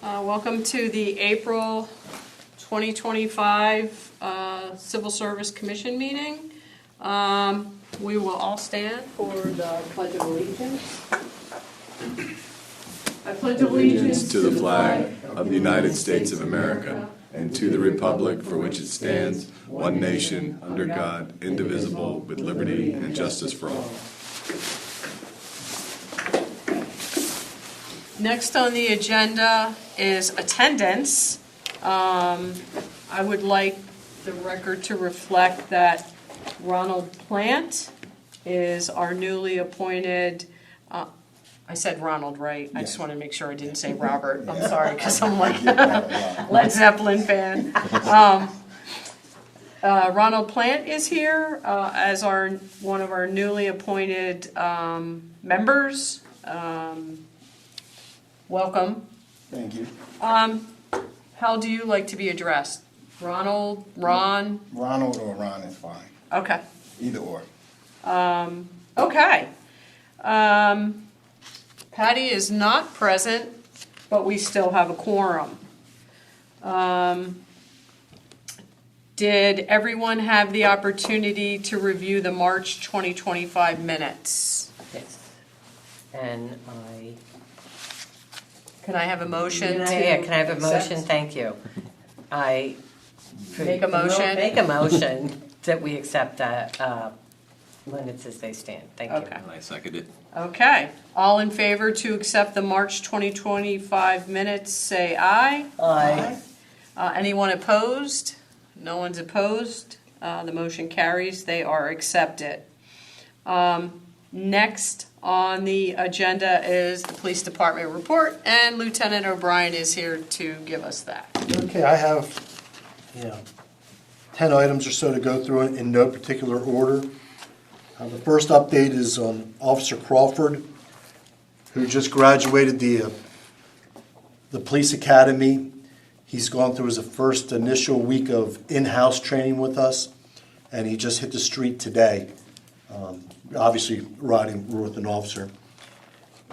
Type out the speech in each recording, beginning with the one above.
Welcome to the April 2025 Civil Service Commission meeting. We will all stand for the Pledge of Allegiance. I pledge allegiance to the flag of the United States of America and to the republic for which it stands, one nation, under God, indivisible, with liberty and justice for all. Next on the agenda is attendance. I would like the record to reflect that Ronald Plant is our newly appointed, I said Ronald, right? I just want to make sure I didn't say Robert. I'm sorry, because I'm like Led Zeppelin fan. Ronald Plant is here as one of our newly appointed members. Welcome. Thank you. How do you like to be addressed? Ronald, Ron? Ronald or Ron is fine. Okay. Either or. Okay. Patty is not present, but we still have a quorum. Did everyone have the opportunity to review the March 2025 minutes? Yes. And Can I have a motion to can I have a motion? accept? Thank you. I Make a motion? Make a motion that we accept the minutes as they stand. Thank you. Okay. And I second it. Okay. All in favor to accept the March 2025 minutes, say aye. Aye. Anyone opposed? No one's opposed. The motion carries. They are accepted. Next on the agenda is the police department report, and Lieutenant O'Brien is here to give us that. Okay, I have 10 items or so to go through in no particular order. The first update is on Officer Crawford, who just graduated the police academy. He's gone through his first initial week of in-house training with us, and he just hit the street today, obviously riding with an officer.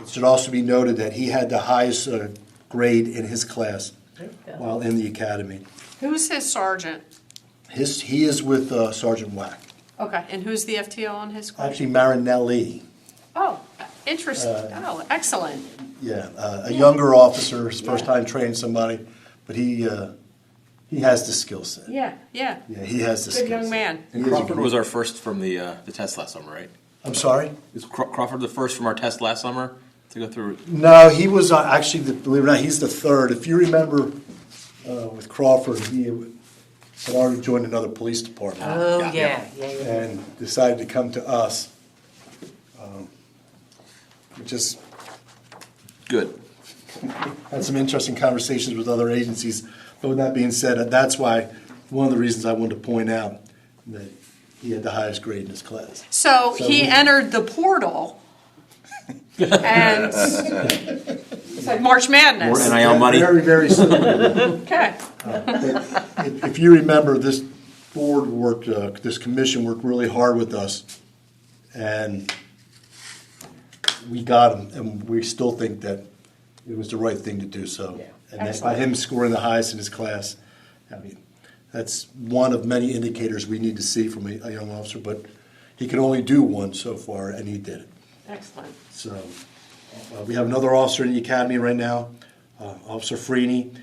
It should also be noted that he had the highest grade in his class while in the academy. Who's his sergeant? He is with Sergeant Wack. Okay, and who's the FTO on his squad? Actually, Marinelli. Oh, interesting. Oh, excellent. Yeah, a younger officer, his first time training somebody, but he has the skill set. Yeah. Yeah, he has the skill Good young set. man. He is a Crawford good- was our first from the test last summer, right? I'm sorry? Is Crawford the first from our test last summer to go through? No, he was actually, believe it or not, he's the third. If you remember with Crawford, he had already joined another police department Oh, Yeah. yeah. and decided to come to us. We just Good. had some interesting conversations with other agencies. But with that being said, that's why, one of the reasons I wanted to point out that he had the highest grade in his class. So So he we- entered the portal and said March More Madness. NIL money. Very, very similar. Okay. If you remember, this board worked, this commission worked really hard with us, and we got him, and we still think that it was the right thing to do so. Yeah. And that by him scoring the highest in his class, I mean, that's one of many indicators we need to see from a young officer, but he can only do one so far, and he did it. Excellent. So we have another officer in the academy right now, Officer Freeney,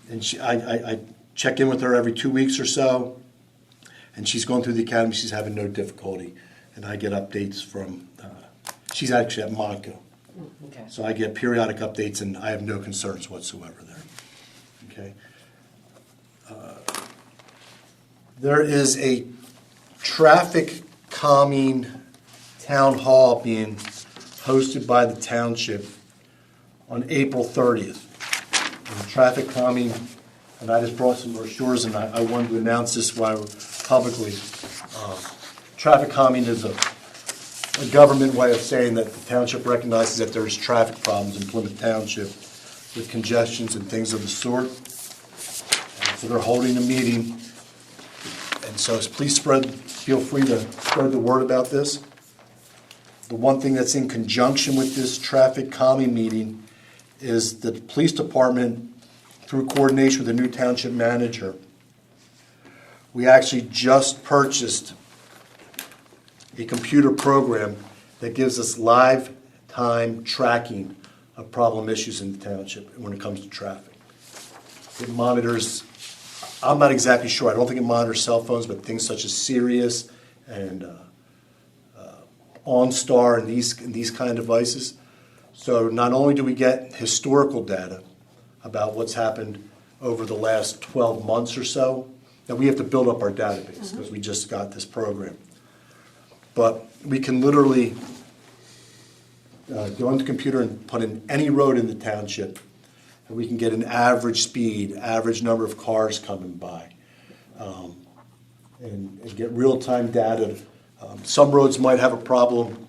and I check in with her every 2 weeks or so, and she's going through the academy. She's having no difficulty, and I get updates from. She's actually at Monaco, Okay. so I get periodic updates, and I have no concerns whatsoever there. Okay. There is a traffic calming town hall being hosted by the township on April 30th. And traffic calming, and I just brought some brochures, and I wanted to announce this publicly. Traffic calming is a government way of saying that the township recognizes that there's traffic problems in Plymouth Township with congestions and things of the sort. And so they're holding a meeting. And so please feel free to spread the word about this. The one thing that's in conjunction with this traffic calming meeting is that the police department, through coordination with the new township manager, we actually just purchased a computer program that gives us live time tracking of problem issues in the township when it comes to traffic. It monitors, I'm not exactly sure, I don't think it monitors cell phones, but things such as Sirius and OnStar and these kind of devices. So not only do we get historical data about what's happened over the last 12 months or so, that we have to build up our database because we just got this program. But we can literally go on the computer and put in any road in the township, and we can get an average speed, average number of cars coming by, and get real-time data. Some roads might have a problem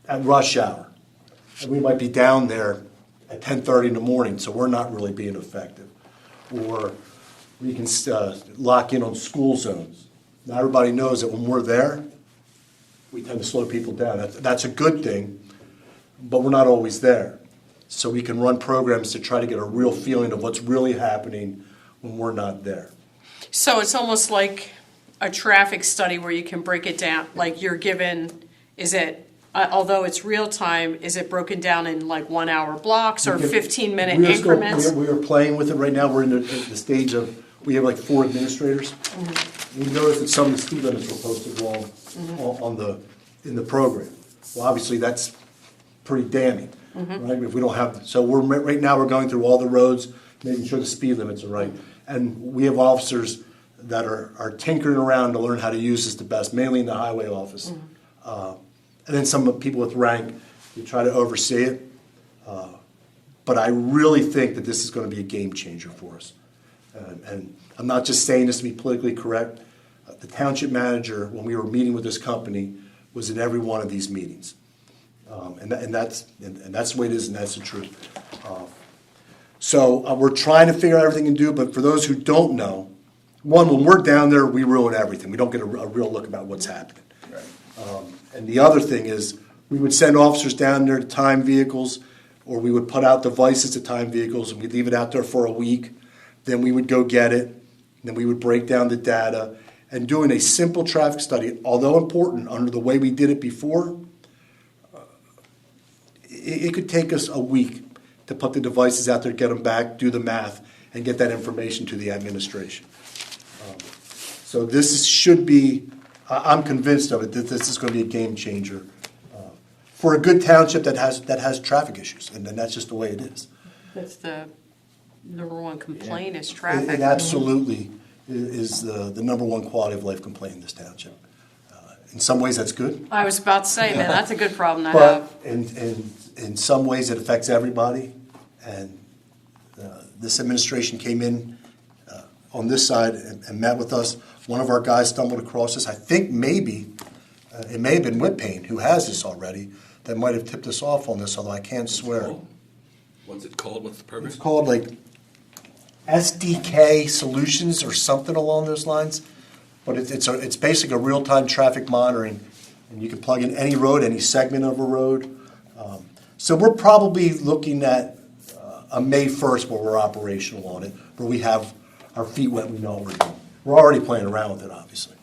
at rush hour, and we might be down there at 10:30 in the morning, so we're not really being effective. Or we can lock in on school zones. Now everybody knows that when we're there, we tend to slow people down. That's a good thing, but we're not always there. So we can run programs to try to get a real feeling of what's really happening when we're not there. So it's almost like a traffic study where you can break it down, like you're given, is it, although it's real time, is it broken down in like 1 hour blocks or 15-minute We are still- increments? We are playing with it right now. We're in the stage of, we have like 4 administrators. We noticed that some of the speed limits were posted wrong in the program. Well, obviously, that's pretty damning, right? If we don't have, so right now, we're going through all the roads, making sure the speed limits are right. And we have officers that are tinkering around to learn how to use this the best, mainly in the highway office. And then some people with rank, we try to oversee it. But I really think that this is going to be a game changer for us. And I'm not just saying this to be politically correct. The township manager, when we were meeting with this company, was in every one of these meetings. And that's the way it is, and that's the truth. So we're trying to figure out everything we can do, but for those who don't know, one, when we're down there, we ruin everything. We don't get a real look about what's happening. And the other thing is, we would send officers down there to time vehicles, or we would put out devices to time vehicles, and we'd leave it out there for a week. Then we would go get it, and then we would break down the data. And doing a simple traffic study, although important under the way we did it before, it could take us a week to put the devices out there, get them back, do the math, and get that information to the administration. So this should be, I'm convinced of it, that this is going to be a game changer for a good township that has traffic issues, and that's just the way it is. That's the number one complaint is It traffic. absolutely is the number one quality of life complaint in this township. In some ways, that's good. I was about to say, man, that's a good problem to But have. in some ways, it affects everybody. And this administration came in on this side and met with us. One of our guys stumbled across this. I think maybe, it may have been Whit Payne, who has this already, that might have tipped us off on this, although I can't swear. What's it called? What's the program? It's called like SDK Solutions or something along those lines. But it's basically a real-time traffic monitoring, and you can plug in any road, any segment of a road. So we're probably looking at a May 1st where we're operational on it, where we have our feet wet, we know what we're doing. We're already playing around with it, obviously.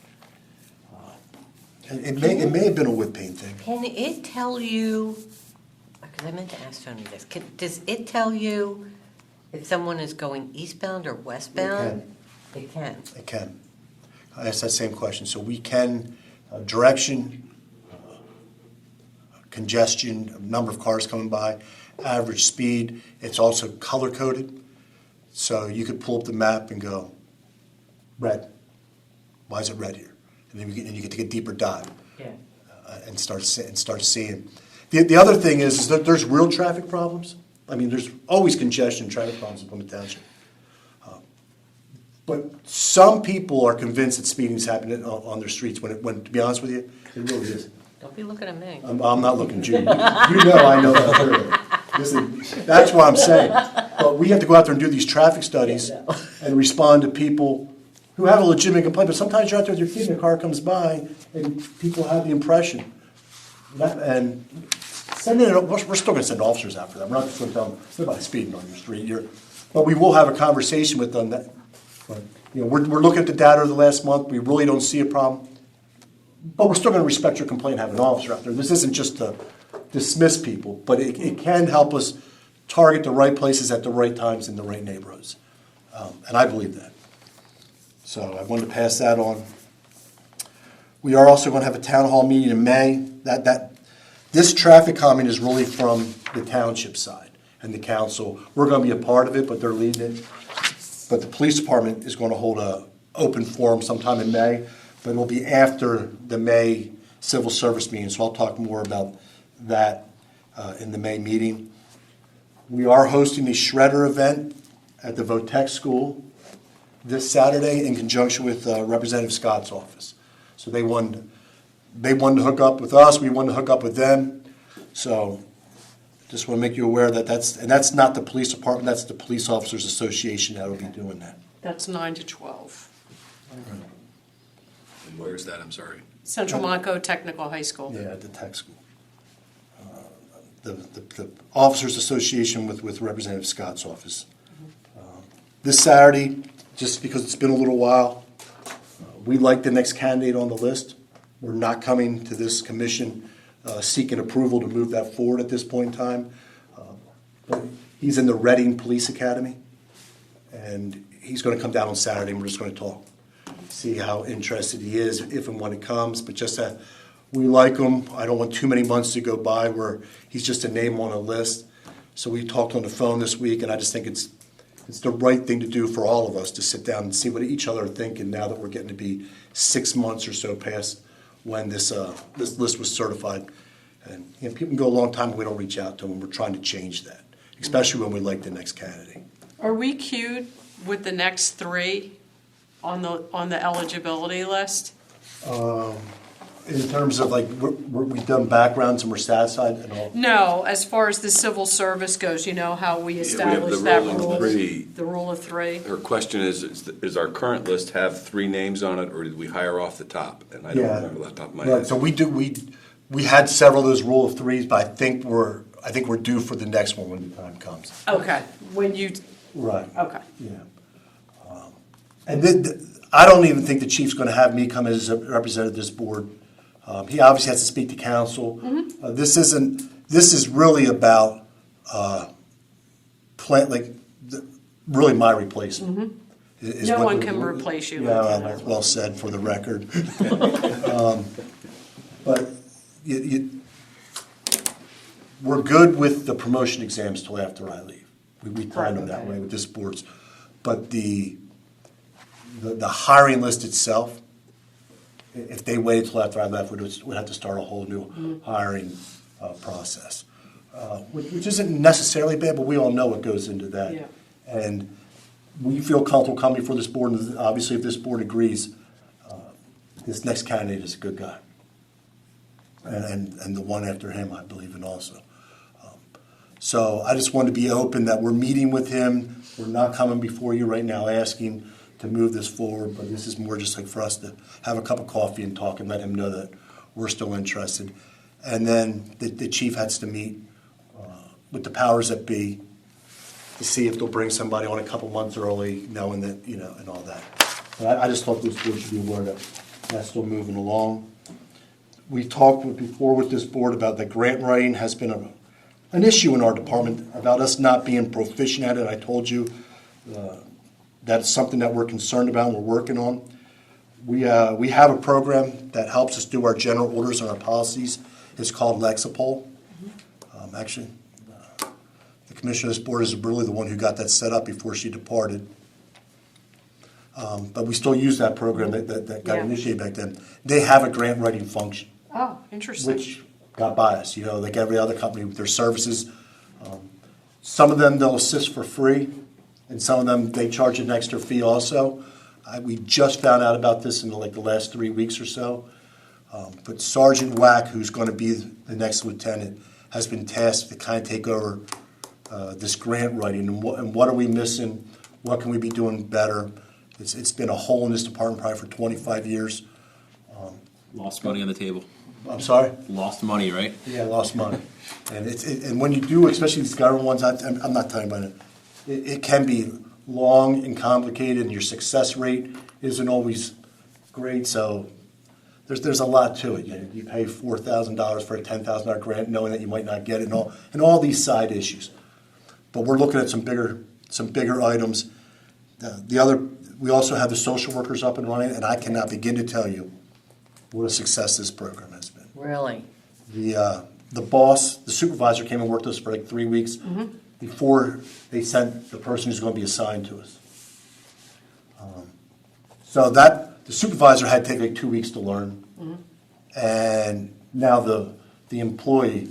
And it may have been a Whit Payne thing. Can it tell you, because I meant to ask Tony this, does it tell you if someone is going eastbound or westbound? It can. It can. I asked that same question. So we can, direction, congestion, number of cars coming by, average speed. It's also color-coded. So you could pull up the map and go, red. Why is it red here? And then you get to get a deeper dive Yeah. and start seeing. The other thing is that there's real traffic problems. I mean, there's always congestion, traffic problems in Plymouth Township. But some people are convinced that speeding is happening on their streets when, to be honest with you, it really isn't. Don't be looking at me. I'm not looking at you. You know I know that clearly. Listen, that's what I'm saying. But we have to go out there and do these traffic studies and respond to people who have a legitimate complaint. But sometimes you're out there with your kid and a car comes by and people have the impression. And we're still gonna send officers after them. We're not just gonna tell them, nobody's speeding on your street. But we will have a conversation with them that, but, we're looking at the data of the last month. We really don't see a problem. But we're still gonna respect your complaint, have an officer out there. This isn't just to dismiss people, but it can help us target the right places at the right times in the right neighborhoods. And I believe that. So I wanted to pass that on. We are also going to have a town hall meeting in May. This traffic calming is really from the township side and the council. We're going to be a part of it, but they're leading it. But the police department is going to hold a open forum sometime in May, but it'll be after the May civil service meeting. So I'll talk more about that in the May meeting. We are hosting the Shredder event at the Votech School this Saturday in conjunction with Representative Scott's office. So they wanted to hook up with us, we wanted to hook up with them. So just want to make you aware that that's not the police department, that's the Police Officers Association that will be doing that. That's 9 to 12. And where's that, I'm sorry? Central Monaco Technical High School. Yeah, at the tech school. The Officers Association with Representative Scott's office. This Saturday, just because it's been a little while, we like the next candidate on the list. We're not coming to this commission seeking approval to move that forward at this point in time. But he's in the Reading Police Academy, and he's going to come down on Saturday, and we're just going to talk, see how interested he is, if and when it comes. But just that we like him. I don't want too many months to go by where he's just a name on a list. So we talked on the phone this week, and I just think it's the right thing to do for all of us to sit down and see what each other are thinking now that we're getting to be 6 months or so past when this list was certified. And people can go a long time and we don't reach out to them. We're trying to change that, especially when we like the next candidate. Are we queued with the next 3 on the eligibility list? In terms of we've done backgrounds and we're satisfied and all. No, as far as the civil service goes, you know how we have established the that rule of rule? three. The rule of 3? Her question is our current list have 3 names on it, or did we hire off the top? And I don't remember that top of my Right, head. so we had several of those rule of 3s, but I think we're due for the next one when the time comes. Okay, when you, Right. okay. Yeah. And I don't even think the chief's going to have me come as a representative of this board. He obviously has to speak to council. This is really about really my replacement. Is No what one the- can replace you. Yeah, well said for the record. But we're good with the promotion exams till after I leave. We timed them that way with this board's. But the hiring list itself, if they waited till after I left, we'd have to start a whole new hiring process, which isn't necessarily bad, but we all know what goes into that. Yeah. And we feel comfortable coming before this board, and obviously if this board agrees, this next candidate is a good guy. And the one after him, I believe in also. So I just wanted to be open that we're meeting with him. We're not coming before you right now asking to move this forward, but this is more just like for us to have a cup of coffee and talk and let him know that we're still interested. And then the chief has to meet with the powers that be to see if they'll bring somebody on a couple months early, knowing that, and all that. But I just thought this board should be aware that that's still moving along. We talked before with this board about the grant writing has been an issue in our department, about us not being proficient at it. I told you that's something that we're concerned about and we're working on. We have a program that helps us do our general orders and our policies. It's called Lexipol. Actually, the commissioner of this board is really the one who got that set up before she departed. But we still use that program that got Yeah. initiated back then. They have a grant writing function, Oh, interesting. which got by us, like every other company with their services. Some of them they'll assist for free, and some of them they charge an extra fee also. We just found out about this in the last 3 weeks or so. But Sergeant Wack, who's going to be the next lieutenant, has been tasked to kind of take over this grant writing and what are we missing? What can we be doing better? It's been a hole in this department probably for 25 years. Lost money on the table. I'm sorry? Lost money, right? Yeah, I lost money. And and when you do, especially these government ones, I'm not talking about it. It can be long and complicated, and your success rate isn't always great. So there's a lot to it. You pay $4,000 for a $10,000 grant, knowing that you might not get it, and all these side issues. But we're looking at some bigger items. We also have the social workers up and running, and I cannot begin to tell you what a success this program has been. Really? The boss, the supervisor came and worked with us for like 3 weeks before they sent the person who's going to be assigned to us. So that the supervisor had to take like 2 weeks to learn, and now the employee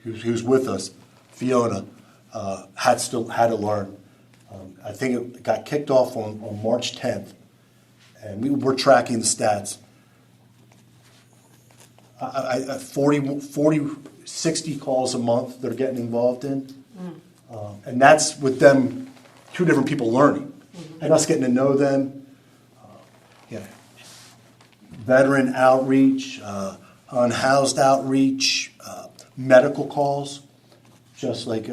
who's with us, Fiona, had to learn. I think it got kicked off on March 10th, and we're tracking the stats. 60 calls a month they're getting involved in. And that's with them, two different people learning, and us getting to know them. Veteran outreach, unhoused outreach, medical calls, just like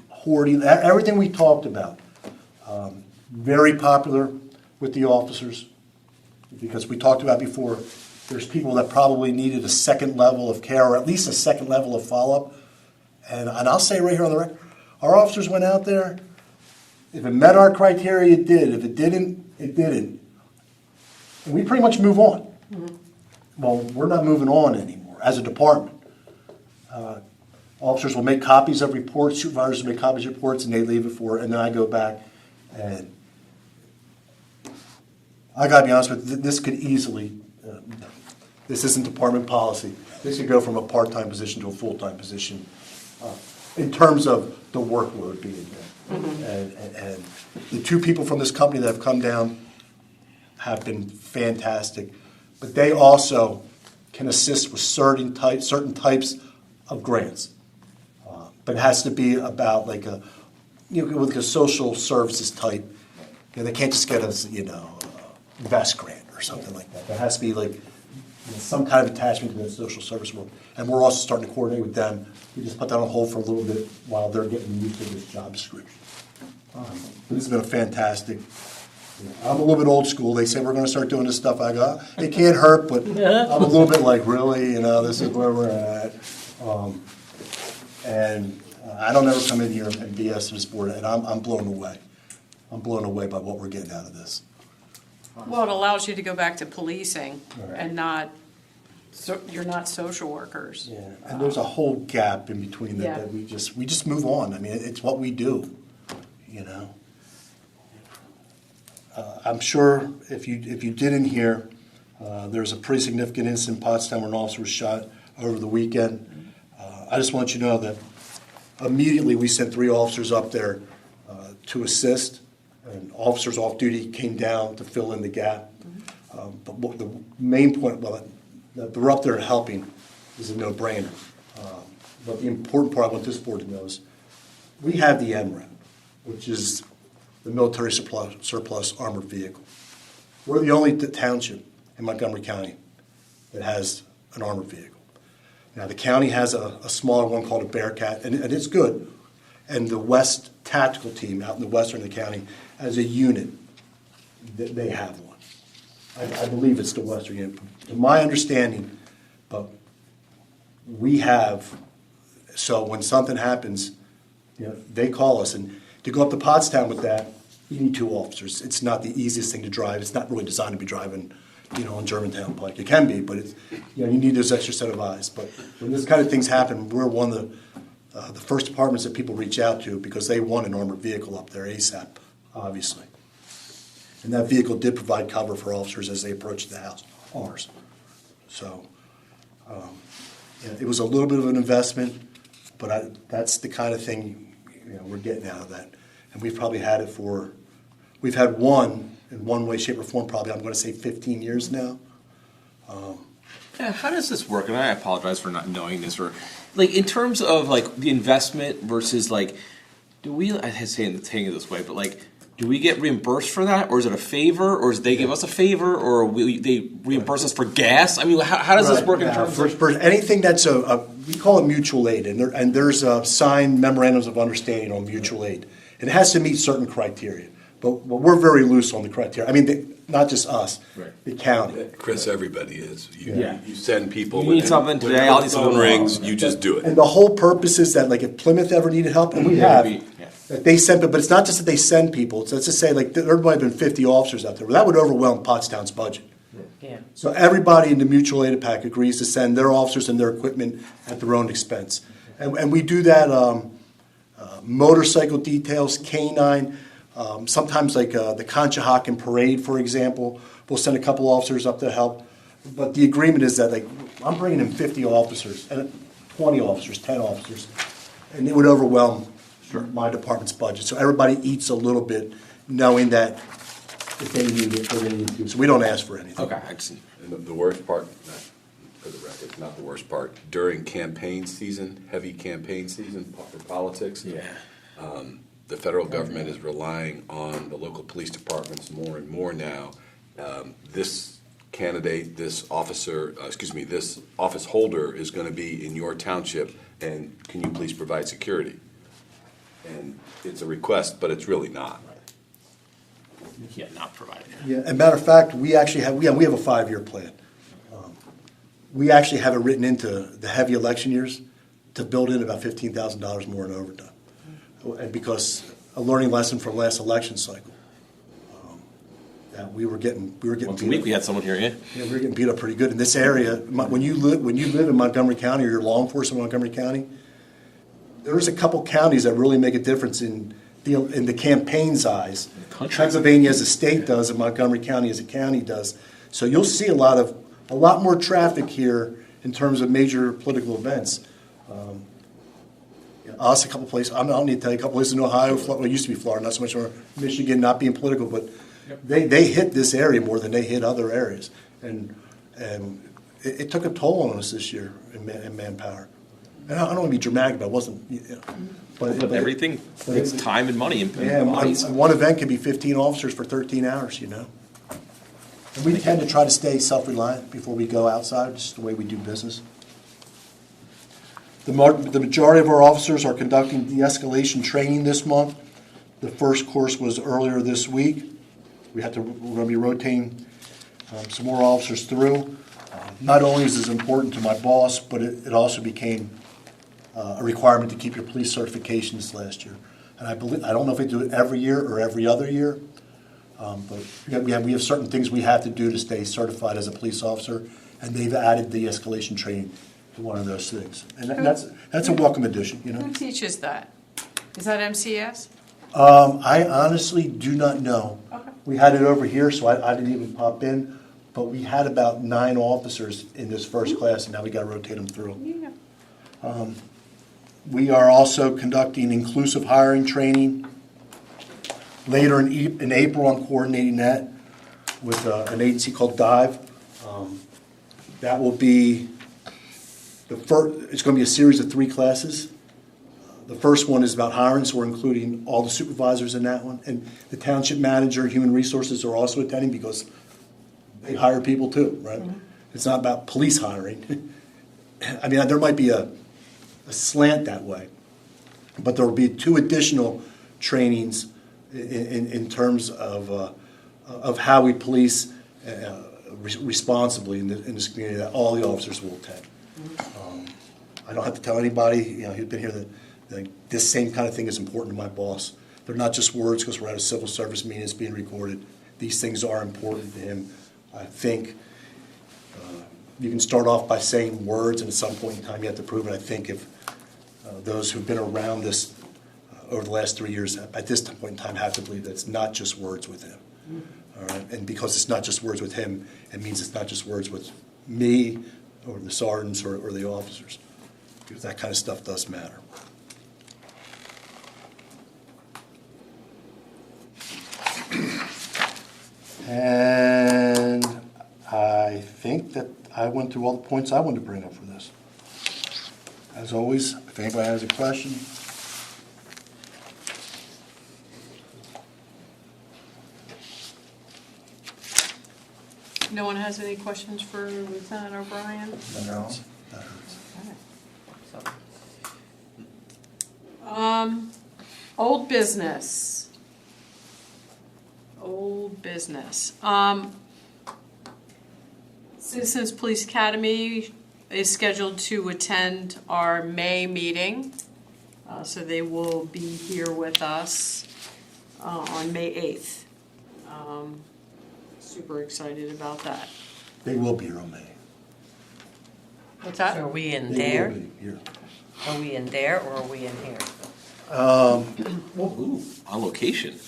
hoarding, everything we talked about. Very popular with the officers, because we talked about before, there's people that probably needed a second level of care, or at least a second level of follow-up. And I'll say right here on the record, our officers went out there. If it met our criteria, it did. If it didn't, it didn't. And we pretty much move on. Well, we're not moving on anymore as a department. Officers will make copies of reports, supervisors will make copies of reports, and they leave it for, and then I go back, and I gotta be honest with you, this could easily, this isn't department policy, this could go from a part-time position to a full-time position in terms of the workload being there. And the two people from this company that have come down have been fantastic, but they also can assist with certain types of grants. But it has to be about like with a social services type. They can't just get us, a VEST grant or something like that. There has to be like some kind of attachment to the social service work. And we're also starting to coordinate with them. We just put that on hold for a little bit while they're getting used to this job description. This has been a fantastic. I'm a little bit old school. They say we're going to start doing this stuff. I go, it can't hurt, but I'm a little bit like, really, this is where we're at. And I don't ever come in here and BS this board, and I'm blown away. I'm blown away by what we're getting out of this. Well, it allows you to go back to policing Right. and you're not social workers. Yeah, and there's a whole gap in between that, Yeah. that we just move on. I mean, it's what we do, I'm sure if you didn't hear, there's a pretty significant incident in Pottstown where an officer was shot over the weekend. I just want you to know that immediately we sent 3 officers up there to assist, and officers off duty came down to fill in the gap. But what the main point, that they're up there helping is a no-brainer. But the important part I want this board to know is we have the MRAP, which is the military surplus armored vehicle. We're the only township in Montgomery County that has an armored vehicle. Now, the county has a smaller one called a Bearcat, and it's good. And the West Tactical Team out in the western of the county, as a unit, they have one. I believe it's the western unit. To my understanding, but we have, so when something happens, they call us. And to go up to Pottstown with that, you need 2 officers. It's not the easiest thing to drive. It's not really designed to be driving, on Germantown Pike. It can be, but it's, you need those extra set of eyes. But when this kind of things happen, we're one of the first departments that people reach out to because they want an armored vehicle up there ASAP, obviously. And that vehicle did provide cover for officers as they approached the house, ours. So it was a little bit of an investment, but that's the kind of thing we're getting out of that. And we've probably had it we've had one in one way, shape, or form, probably, I'm going to say 15 years now. How does this work? And I apologize for not knowing this. Or in terms of the investment versus do we? I hate saying it this way, but do we get reimbursed for that, or is it a favor, or is they give us a favor, or they reimburse us for gas? I mean, how does this work in terms of? For anything that's we call it mutual aid, and there's signed memorandums of understanding on mutual aid. And it has to meet certain criteria, but we're very loose on the criteria. I mean, not just us, Right. the county. Chris, everybody is. Yeah. You send people. You need something today, I'll need something Phone tomorrow. rings, you just do it. And the whole purpose is that, like, if Plymouth ever needed help, and we have, Yeah. that they send, but it's not just that they send people. So let's just say, like, there might have been 50 officers out there. Well, that would overwhelm Pottstown's budget. Yeah. So everybody in the mutual aid pack agrees to send their officers and their equipment at their own expense. And we do that, motorcycle details, canine, sometimes like the Conshohocken Parade, for example. We'll send a couple officers up to help. But the agreement is that, like, I'm bringing in 50 officers, and 20 officers, 10 officers, and it would overwhelm my department's budget. So everybody eats a little bit, knowing that if they need it, they're going to need to. So we don't ask for anything. Okay, I see. And the worst part, for the record, not the worst part, during campaign season, heavy campaign season for politics. Yeah. The federal government is relying on the local police departments more and more now. This candidate, this officer, this office holder is going to be in your township, and can you please provide security? And it's a request, but it's really not. Yeah, not provided. Yeah, and matter of fact, we actually have, we have a 5-year plan. We actually have it written into the heavy election years to build in about $15,000 more in overtime. And because a learning lesson from last election cycle, that we were getting Once a beat week up. we had someone here, yeah. Yeah, we were getting beat up pretty good in this area. When you live in Montgomery County, or you're law enforcement in Montgomery County, there's a couple counties that really make a difference in the campaign size. country. Pennsylvania as a state does, and Montgomery County as a county does. So you'll see a lot more traffic here in terms of major political events. Us, a couple places. I don't need to tell you, a couple places in Ohio. Well, it used to be Florida, not so much more. Michigan, not being political, but they hit this area more than they hit other areas, and it took a toll on us this year in manpower. And I don't want to be dramatic, but it wasn't. But everything, but it's it- time and money and Yeah, bodies. one event could be 15 officers for 13 hours, you know. And we tend to try to stay self-reliant before we go outside, just the way we do business. The majority of our officers are conducting de-escalation training this month. The first course was earlier this week. We're going to be rotating some more officers through. Not only is this important to my boss, but it also became a requirement to keep your police certifications last year. And I don't know if they do it every year or every other year, but we have certain things we have to do to stay certified as a police officer, and they've added de-escalation training to one of those things. And that's a welcome addition, you know. Who teaches that? Is that MCS? I honestly do not know. Okay. We had it over here, so I didn't even pop in, but we had about 9 officers in this first class, and now we got to rotate them through. Yeah. We are also conducting inclusive hiring training. Later in April, I'm coordinating that with an agency called Dive. That will be it's going to be a series of 3 classes. The first one is about hiring, so we're including all the supervisors in that one. And the township manager, human resources are also attending because they hire people too, right? Mm-hmm. It's not about police hiring. I mean, there might be a slant that way, but there will be 2 additional trainings in terms of how we police responsibly in this community that all the officers will attend. I don't have to tell anybody, who's been here that this same kind of thing is important to my boss. They're not just words because we're at a civil service meeting, it's being recorded. These things are important to him. I think you can start off by saying words, and at some point in time you have to prove it. I think if those who've been around this over the last 3 years at this point in time have to believe that it's not just words with him. All right? And because it's not just words with him, it means it's not just words with me or the sergeants or the officers, because that kind of stuff does matter. And I think that I went through all the points I wanted to bring up for this. As always, if anybody has a question. No one has any questions for Lieutenant O'Brien? No. Old business. Old business. Citizens Police Academy is scheduled to attend our May meeting. So they will be here with us on May 8th. Super excited about that. They will be here on May. What's So that? are we in They there? will be here. Are we in there or are we in here? Ooh, on location.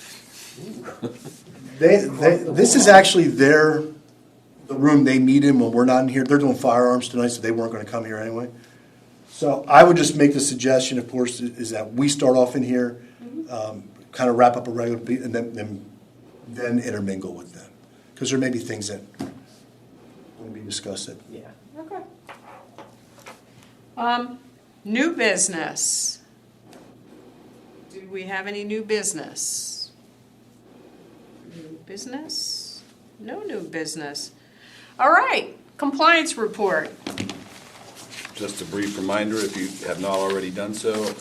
This is actually the room they meet in when we're not in here. They're doing firearms tonight, so they weren't gonna come here anyway. So I would just make the suggestion, of course, is that we start off in here, kind of wrap up a regular, and then intermingle with them. Because there may be things that will be discussed that. Yeah. Okay. New business. Do we have any new business? New business? No new business. All right, compliance report. Just a brief reminder, if you have not already done so,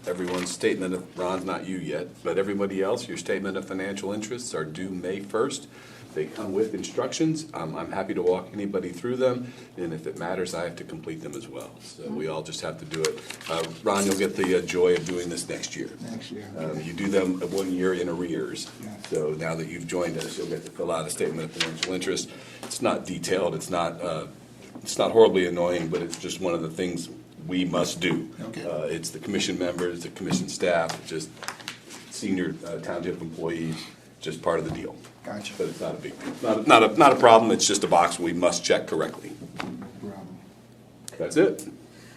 everyone's statement of, Ron's not you yet, but everybody else, your statement of financial interests are due May 1st. They come with instructions. I'm happy to walk anybody through them, and if it matters, I have to complete them as well. So we all just have to do it. Ron, you'll get the joy of doing this next year. Next year. You do them 1 year in arrears. Yeah. So now that you've joined us, you'll get to fill out a statement of financial interest. It's not detailed, it's not horribly annoying, but it's just one of the things we must do. Okay. It's the commission members, the commission staff, just senior township employees, just part of the deal. Gotcha. But it's not a big, not a problem, it's just a box we must check correctly. Problem. That's it.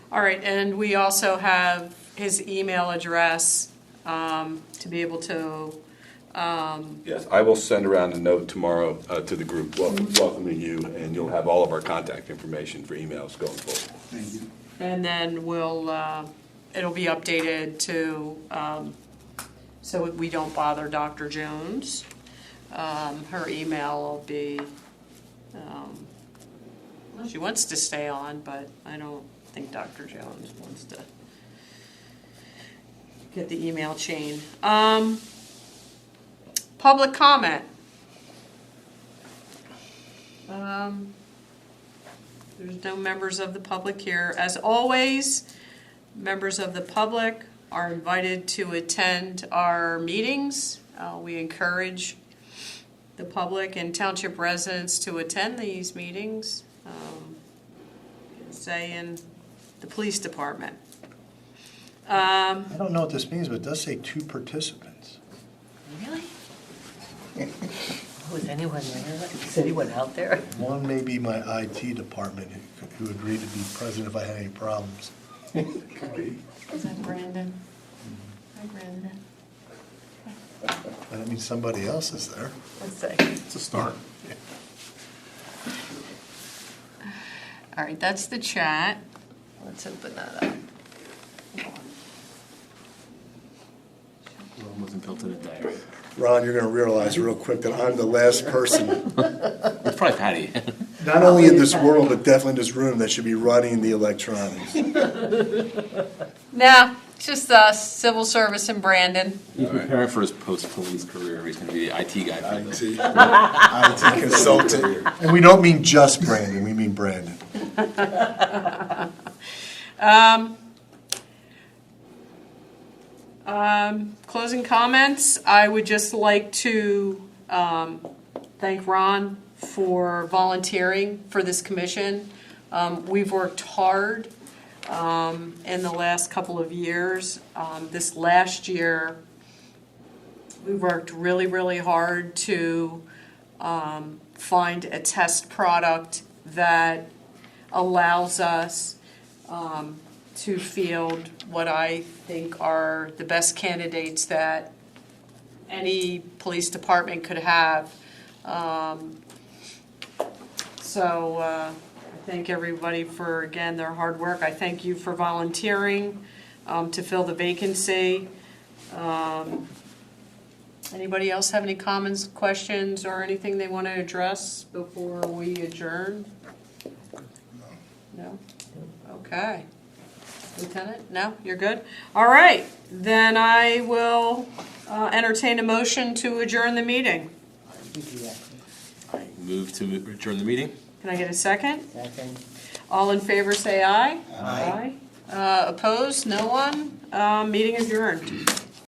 All right, and we also have his email address to be able to, Yes, I will send around a note tomorrow to the group welcoming you, and you'll have all of our contact information for emails going forward. Thank you. and then it'll be updated to, so we don't bother Dr. Jones. Her email will be, well, she wants to stay on, but I don't think Dr. Jones wants to get the email chain. Public comment. There's no members of the public here. As always, members of the public are invited to attend our meetings. We encourage the public and township residents to attend these meetings, say in the police department. I don't know what this means, but it does say 2 participants. Really? Was anyone there? Is anyone out there? One may be my IT department who agreed to be present if I had any problems. Is that Brandon? Hi, Brandon. That means somebody else is there. Let's see. It's a start. All right, that's the chat. Let's open that up. Rome wasn't built in a day. Ron, you're going to realize real quick that I'm the last person, It's probably Patty. not only in this world, but definitely in this room, that should be running the electronics. Nah, it's just civil service and Brandon. He's preparing for his post-police career. He's going to be the IT guy for this. IT consultant. And we don't mean just Brandon, we mean Brandon. Closing comments, I would just like to thank Ron for volunteering for this commission. We've worked hard in the last couple of years. This last year, we worked really, really hard to find a test product that allows us to field what I think are the best candidates that any police department could have. So I thank everybody for, again, their hard work. I thank you for volunteering to fill the vacancy. Anybody else have any comments, questions, or anything they want to address before we adjourn? No? Okay. Lieutenant? No? You're good? All right, then I will entertain a motion to adjourn the meeting. Move to adjourn the meeting. Can I get a second? Second. All in favor, say aye. Aye. Opposed? No one? Meeting adjourned.